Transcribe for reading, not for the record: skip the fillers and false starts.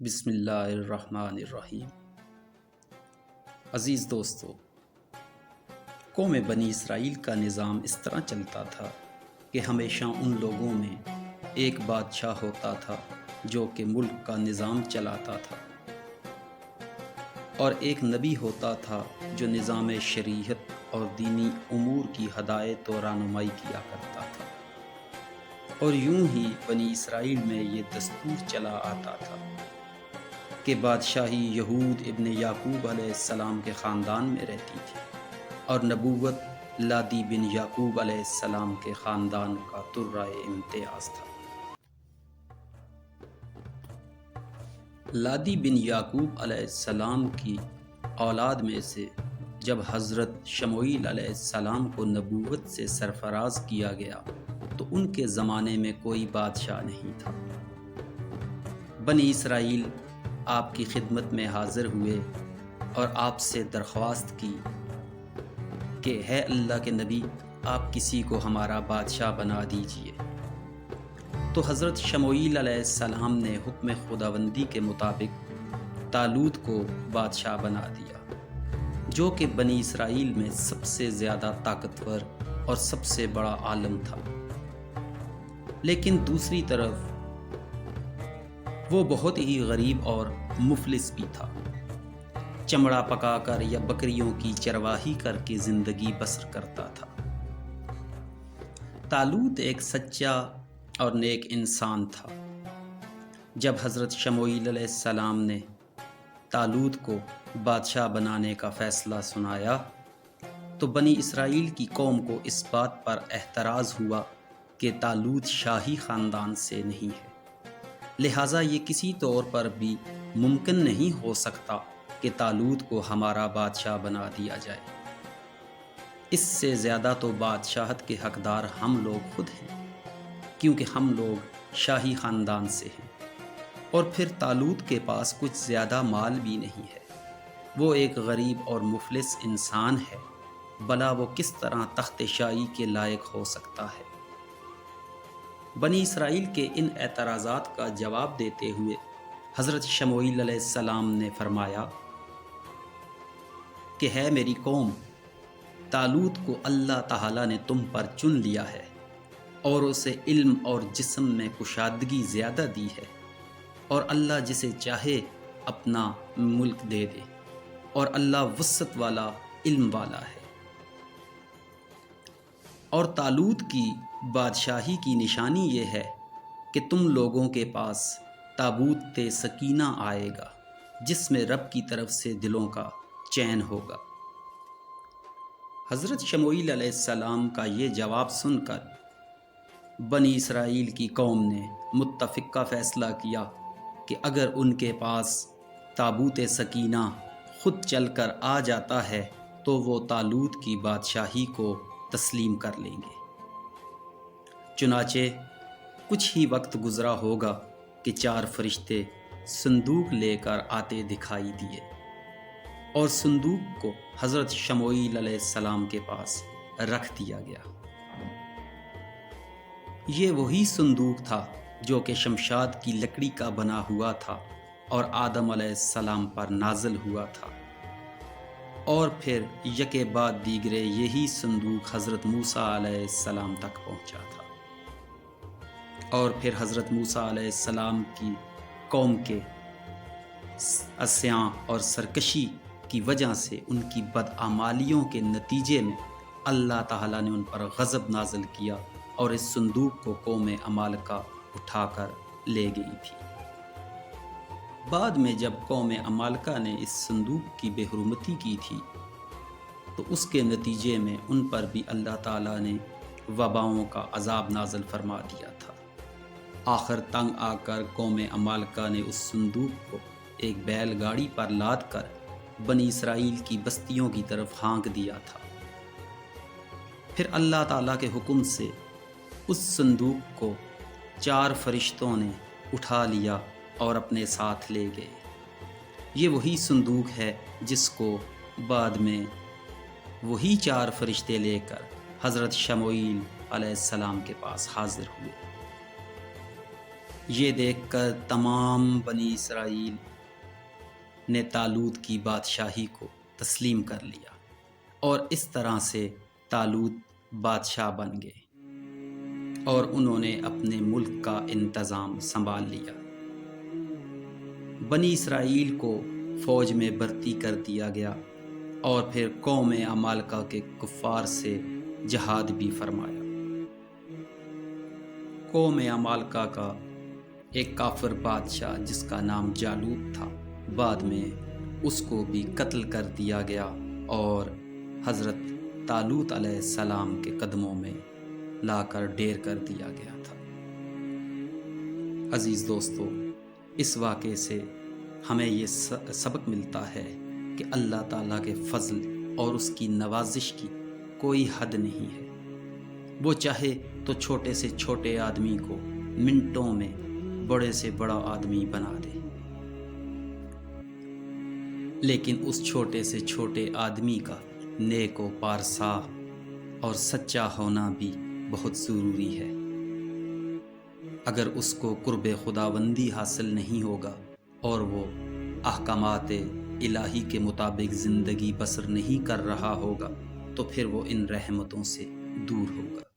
بسم اللہ الرحمن الرحیم۔ عزیز دوستو، قوم بنی اسرائیل کا نظام اس طرح چلتا تھا کہ ہمیشہ ان لوگوں میں ایک بادشاہ ہوتا تھا جو کہ ملک کا نظام چلاتا تھا، اور ایک نبی ہوتا تھا جو نظام شریعت اور دینی امور کی ہدایت و رہنمائی کیا کرتا تھا۔ اور یوں ہی بنی اسرائیل میں یہ دستور چلا آتا تھا کہ بادشاہی یہود ابن یعقوب علیہ السلام کے خاندان میں رہتی تھی، اور نبوت لادی بن یعقوب علیہ السلام کے خاندان کا ترہ امتیاز تھا۔ لادی بن یعقوب علیہ السلام کی اولاد میں سے جب حضرت شموئیل علیہ السلام کو نبوت سے سرفراز کیا گیا تو ان کے زمانے میں کوئی بادشاہ نہیں تھا۔ بنی اسرائیل آپ کی خدمت میں حاضر ہوئے اور آپ سے درخواست کی کہ ہے اللہ کے نبی، آپ کسی کو ہمارا بادشاہ بنا دیجئے۔ تو حضرت شموئیل علیہ السلام نے حکم خداوندی کے مطابق طالوت کو بادشاہ بنا دیا، جو کہ بنی اسرائیل میں سب سے زیادہ طاقتور اور سب سے بڑا عالم تھا۔ لیکن دوسری طرف وہ بہت ہی غریب اور مفلس بھی تھا، چمڑا پکا کر یا بکریوں کی چرواہی کر کے زندگی بسر کرتا تھا۔ طالوت ایک سچا اور نیک انسان تھا۔ جب حضرت شموئیل علیہ السلام نے طالوت کو بادشاہ بنانے کا فیصلہ سنایا تو بنی اسرائیل کی قوم کو اس بات پر اعتراض ہوا کہ طالوت شاہی خاندان سے نہیں ہے، لہٰذا یہ کسی طور پر بھی ممکن نہیں ہو سکتا کہ طالوت کو ہمارا بادشاہ بنا دیا جائے۔ اس سے زیادہ تو بادشاہت کے حقدار ہم لوگ خود ہیں، کیونکہ ہم لوگ شاہی خاندان سے ہیں، اور پھر طالوت کے پاس کچھ زیادہ مال بھی نہیں ہے۔ وہ ایک غریب اور مفلس انسان ہے، بھلا وہ کس طرح تخت شاہی کے لائق ہو سکتا ہے؟ بنی اسرائیل کے ان اعتراضات کا جواب دیتے ہوئے حضرت شموئیل علیہ السلام نے فرمایا کہ ہے میری قوم، طالوت کو اللہ تعالیٰ نے تم پر چن لیا ہے اور اسے علم اور جسم میں کشادگی زیادہ دی ہے، اور اللہ جسے چاہے اپنا ملک دے دے، اور اللہ وسعت والا علم والا ہے۔ اور طالوت کی بادشاہی کی نشانی یہ ہے کہ تم لوگوں کے پاس تابوت سکینہ آئے گا، جس میں رب کی طرف سے دلوں کا چین ہوگا۔ حضرت شموئیل علیہ السلام کا یہ جواب سن کر بنی اسرائیل کی قوم نے متفقہ فیصلہ کیا کہ اگر ان کے پاس تابوت سکینہ خود چل کر آ جاتا ہے تو وہ طالوت کی بادشاہی کو تسلیم کر لیں گے۔ چنانچہ کچھ ہی وقت گزرا ہوگا کہ 4 فرشتے صندوق لے کر آتے دکھائی دیے، اور صندوق کو حضرت شموئیل علیہ السلام کے پاس رکھ دیا گیا۔ یہ وہی صندوق تھا جو کہ شمشاد کی لکڑی کا بنا ہوا تھا اور آدم علیہ السلام پر نازل ہوا تھا، اور پھر یکے بعد دیگرے یہی صندوق حضرت موسیٰ علیہ السلام تک پہنچا تھا، اور پھر حضرت موسیٰ علیہ السلام کی قوم کے عصیاں اور سرکشی کی وجہ سے ان کی بدعمالیوں کے نتیجے میں اللہ تعالیٰ نے ان پر غضب نازل کیا اور اس صندوق کو قوم عمالقہ اٹھا کر لے گئی تھی۔ بعد میں جب قوم عمالقہ نے اس صندوق کی بے حرمتی کی تھی تو اس کے نتیجے میں ان پر بھی اللہ تعالیٰ نے وباؤں کا عذاب نازل فرما دیا تھا۔ آخر تنگ آ کر قوم عمالقہ نے اس صندوق کو ایک بیل گاڑی پر لاد کر بنی اسرائیل کی بستیوں کی طرف ہانک دیا تھا۔ پھر اللہ تعالیٰ کے حکم سے اس صندوق کو 4 فرشتوں نے اٹھا لیا اور اپنے ساتھ لے گئے۔ یہ وہی صندوق ہے جس کو بعد میں وہی 4 فرشتے لے کر حضرت شموئیل علیہ السلام کے پاس حاضر ہوئے۔ یہ دیکھ کر تمام بنی اسرائیل نے طالوت کی بادشاہی کو تسلیم کر لیا اور اس طرح سے طالوت بادشاہ بن گئے اور انہوں نے اپنے ملک کا انتظام سنبھال لیا۔ بنی اسرائیل کو فوج میں بھرتی کر دیا گیا اور پھر قوم عمالقہ کے کفار سے جہاد بھی فرمایا۔ قوم عمالقہ کا ایک کافر بادشاہ جس کا نام جالوت تھا، بعد میں اس کو بھی قتل کر دیا گیا اور حضرت طالوت علیہ السلام کے قدموں میں لا کر ڈیر کر دیا گیا تھا۔ عزیز دوستو، اس واقعے سے ہمیں یہ سبق ملتا ہے کہ اللہ تعالیٰ کے فضل اور اس کی نوازش کی کوئی حد نہیں ہے۔ وہ چاہے تو چھوٹے سے چھوٹے آدمی کو منٹوں میں بڑے سے بڑا آدمی بنا دے، لیکن اس چھوٹے سے چھوٹے آدمی کا نیک و پارسا اور سچا ہونا بھی بہت ضروری ہے۔ اگر اس کو قرب خداوندی حاصل نہیں ہوگا اور وہ احکامات الہی کے مطابق زندگی بسر نہیں کر رہا ہوگا تو پھر وہ ان رحمتوں سے دور ہوگا۔